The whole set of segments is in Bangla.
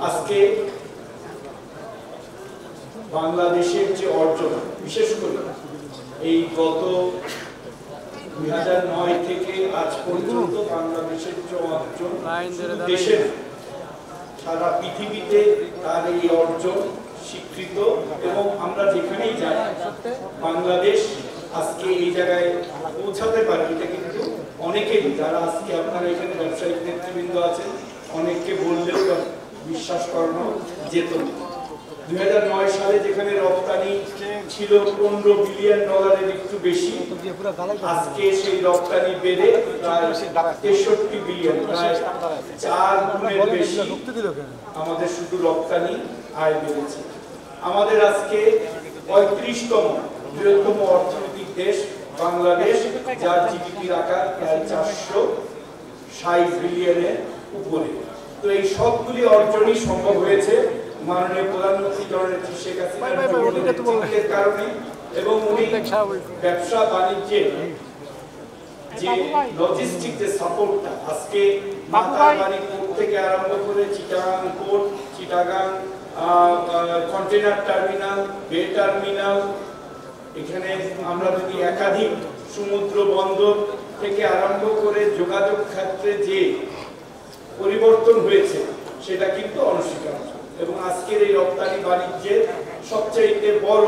আজকে বাংলাদেশের যে অর্জন, বিশেষ করে এই গত 2009 থেকে আজ পর্যন্ত বাংলাদেশের যে অর্জন, দেশের সারা পৃথিবীতে তার এই অর্জন স্বীকৃত, এবং আমরা যেখানেই যাই বাংলাদেশ আজকে এই জায়গায় পৌঁছাতে পারে, এটা কিন্তু অনেকেরই, যারা আজকে আপনারা এখানে ব্যবসায়িক নেতৃবৃন্দ আছেন, অনেককে বললেও বিশ্বাস করানো যেত না। 2009 সালে যেখানে রপ্তানি ছিল $15 বিলিয়ন একটু বেশি, আজকে সেই রপ্তানি বেড়ে প্রায় 63 বিলিয়ন, প্রায় 4 গুণের বেশি আমাদের শুধু রপ্তানি আয় বেড়েছে। আমাদের আজকে 35তম বৃহত্তম অর্থনৈতিক দেশ বাংলাদেশ, যার জিডিপির আকার প্রায় 460 বিলিয়নের উপরে। তো এই সবগুলি অর্জনই সম্ভব হয়েছে মাননীয় প্রধানমন্ত্রী জননেত্রী শেখ হাসিনার কারণে, এবং উনি ব্যবসা বাণিজ্যের যে লজিস্টিক যে সাপোর্টটা, আজকে মাতারবাড়ি পোর্ট থেকে আরম্ভ করে Chittagong port, Chittagong container terminal, বে টার্মিনাল, এখানে আমরা যদি একাধিক সমুদ্র বন্দর থেকে আরম্ভ করে যোগাযোগ ক্ষেত্রে যে পরিবর্তন হয়েছে সেটা কিন্তু অনস্বীকার্য। এবং আজকের এই রপ্তানি বাণিজ্যের সবচেয়ে বড়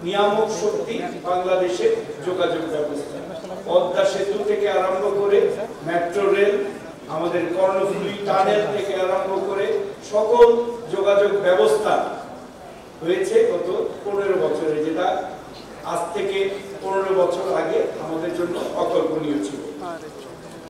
নিয়ামক শক্তি বাংলাদেশের যোগাযোগ ব্যবস্থা। পদ্মা সেতু থেকে আরম্ভ করে মেট্রো রেল, আমাদের কর্ণফুলী টানেল থেকে আরম্ভ করে সকল যোগাযোগ ব্যবস্থা হয়েছে গত 15 বছরে, যেটা আজ থেকে 15 বছর আগে আমাদের জন্য অকল্পনীয় ছিল।